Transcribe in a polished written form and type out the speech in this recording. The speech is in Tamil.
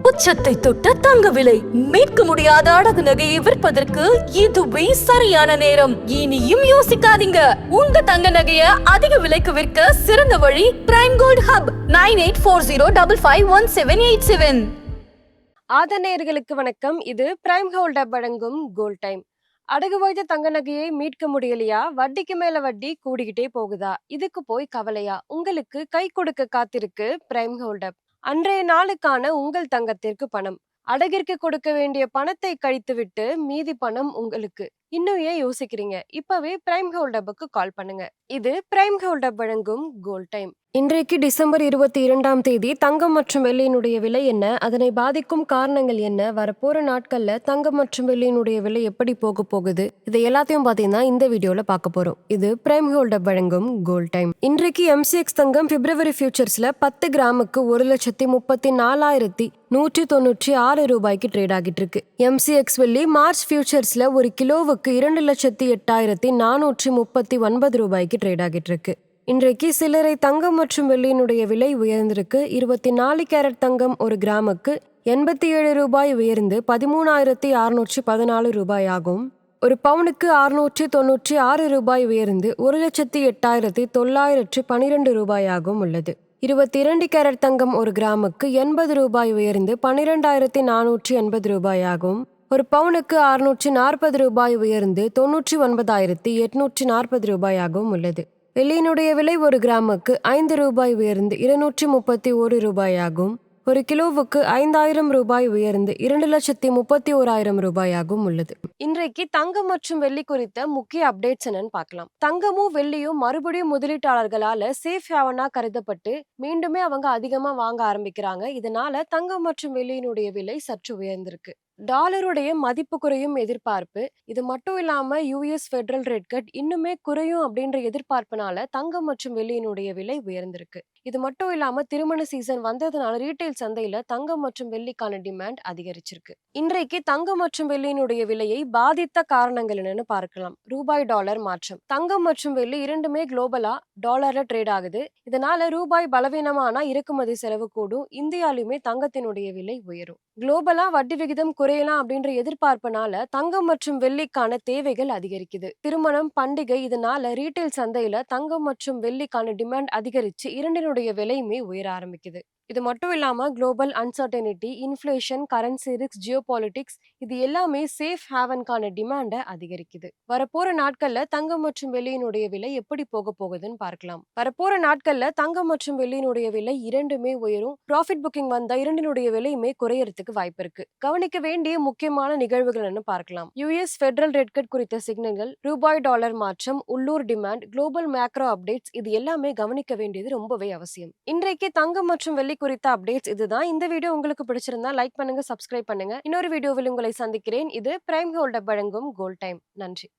உச்சத்தை தொட்ட தங்க விலை மீட்க முடியாத அடகு நகையை விற்பதற்கு இதுவே சரியான நேரம். இனியும் யோசிக்காதீங்க. உங்க தங்க நகைய அதிக விலைக்கு விற்க சிறந்த வழி பிரைம் கோல்ட் ஹப் 9840551787. ஆதநேயர்களுக்கு வணக்கம். இது பிரைம் கோல்ட் ஹப் வழங்கும் கோல்ட் டைம். அடகு வைத்த தங்க நகையை மீட்க முடியலையா? வட்டிக்கு மேல வட்டி கூடிக்கிட்டே போகுதா? இதுக்கு போய் கவலையா? உங்களுக்கு கை கொடுக்க காத்திருக்கு பிரைம் கோல்ட் ஹப். அன்றைய நாளுக்கான உங்கள் தங்கத்திற்கு பணம். அடகிற்கு கொடுக்க வேண்டிய பணத்தை கழித்துவிட்டு மீதி பணம் உங்களுக்கு. இன்னும் ஏன் யோசிக்கிறீங்க? இப்பவே பிரைம் கோல்ட் ஹப்புக்கு கால் பண்ணுங்க. இது பிரைம் கோல்ட் ஹப் வழங்கும் கோல்ட் டைம். இன்றைக்கு டிசம்பர் 22ஆம் தேதி தங்கம் மற்றும் வெள்ளியினுடைய விலை என்ன, அதனை பாதிக்கும் காரணங்கள் என்ன, வரப்போற நாட்கள்ல தங்கம் மற்றும் வெள்ளியினுடைய விலை எப்படி போக போகுது, இதை எல்லாத்தையும் பாத்தீங்கன்னா இந்த வீடியோல பார்க்க போறோம். இது பிரைம் கோல்ட் ஹப் வழங்கும் கோல்ட் டைம். இன்றைக்கு MCX தங்கம் பிப்ரவரி ஃபியூச்சர்ஸ்ல 10 கிராமுக்கு 1,34,196 ரூபாய்க்கு ட்ரேட் ஆகிட்டு இருக்கு. MCX வெள்ளி மார்ச் ஃபியூச்சர்ஸ்ல ஒரு கிலோவுக்கு 2,08,439 ரூபாய்க்கு ட்ரேட் ஆகிட்டு இருக்கு. இன்றைக்கு சில்லறை தங்கம் மற்றும் வெள்ளியினுடைய விலை உயர்ந்திருக்கு. 24 கேரட் தங்கம் ஒரு கிராமுக்கு 87 ரூபாய் உயர்ந்து 13,614 ரூபாய் ஆகும். ஒரு பவுனுக்கு 696 ரூபாய் உயர்ந்து 1,08,912 ரூபாயாகவும் உள்ளது. 22 கேரட் தங்கம் ஒரு கிராமுக்கு 80 ரூபாய் உயர்ந்து 12,480 ரூபாயாகும். ஒரு பவுனுக்கு 640 ரூபாய் உயர்ந்து 99,840 ரூபாயாகவும் உள்ளது. வெள்ளியினுடைய விலை ஒரு கிராமுக்கு 5 ரூபாய் உயர்ந்து 231 ரூபாயாகும். ஒரு கிலோவுக்கு 5,000 ரூபாய் உயர்ந்து 2,31,000 ரூபாயாகவும் உள்ளது. இன்றைக்கு தங்கம் மற்றும் வெள்ளி குறித்த முக்கிய அப்டேட்ஸ் என்னன்னு பார்க்கலாம். தங்கமும் வெள்ளியும் மறுபடியும் முதலீட்டாளர்களால சேஃப் ஹேவனா கருதப்பட்டு மீண்டுமே அவங்க அதிகமா வாங்க ஆரம்பிக்கிறாங்க. இதனால தங்கம் மற்றும் வெள்ளியினுடைய விலை சற்று உயர்ந்திருக்கு. டாலருடைய மதிப்பு குறையும் எதிர்பார்ப்பு. இது மட்டும் இல்லாம US ஃபெடரல் ரேட் கட் இன்னுமே குறையும் அப்படின்ற எதிர்பார்ப்புனால தங்கம் மற்றும் வெள்ளியினுடைய விலை உயர்ந்திருக்கு. இது மட்டும் இல்லாம திருமண சீசன் வந்ததுனால ரீட்டைல் சந்தையில தங்கம் மற்றும் வெள்ளிக்கான டிமாண்ட் அதிகரிச்சிருக்கு. இன்றைக்கு தங்கம் மற்றும் வெள்ளியினுடைய விலையை பாதித்த காரணங்கள் என்னன்னு பார்க்கலாம். ரூபாய் டாலர் மாற்றம். தங்கம் மற்றும் வெள்ளி இரண்டுமே குளோபலா டாலர்ல ட்ரேட் ஆகுது. இதனால ரூபாய் பலவீனமானா இறக்குமதி செலவு கூடும். இந்தியாலுமே தங்கத்தினுடைய விலை உயரும். குளோபலா வட்டி விகிதம் குறையலாம் அப்படின்ற எதிர்பார்ப்புனால தங்கம் மற்றும் வெள்ளிக்கான தேவைகள் அதிகரிக்குது. திருமணம், பண்டிகை, இதனால ரீட்டைல் சந்தையில தங்கம் மற்றும் வெள்ளிக்கான டிமாண்ட் அதிகரிச்சு இரண்டினுடைய விலையுமே உயர ஆரம்பிக்குது. இது மட்டும் இல்லாம global uncertainty, inflation, currency risk, geopolitics இது எல்லாமே சேஃப் ஹேவன்கான டிமாண்டை அதிகரிக்குது. வரப்போற நாட்கள்ல தங்கம் மற்றும் வெள்ளியினுடைய விலை எப்படி போக போகுதுன்னு பார்க்கலாம். வரப்போற நாட்கள்ல தங்கம் மற்றும் வெள்ளியினுடைய விலை இரண்டுமே உயரும். ப்ராஃபிட் புக்கிங் வந்தா இரண்டினுடைய விலையுமே குறையறதுக்கு வாய்ப்பு இருக்கு. கவனிக்க வேண்டிய முக்கியமான நிகழ்வுகள் பார்க்கலாம். US ஃபெடரல் ரேட் கட் குறித்த சிக்னல்கள், ரூபாய் டாலர் மாற்றம், உள்ளூர் டிமாண்ட், குளோபல் மேக்ரோ அப்டேட்ஸ் இது எல்லாமே கவனிக்க வேண்டியது ரொம்பவே அவசியம். இன்றைக்கு தங்கம் மற்றும் வெள்ளி குறித்த அப்டேட்ஸ் இதுதான். இந்த வீடியோ உங்களுக்கு பிடிச்சிருந்தா லைக் பண்ணுங்க, சப்ஸ்கிரைப் பண்ணுங்க. இன்னொரு வீடியோவில் உங்களை சந்திக்கிறேன். இது பிரைம் கோல்ட் ஹப் வழங்கும் கோல்ட் டைம். நன்றி.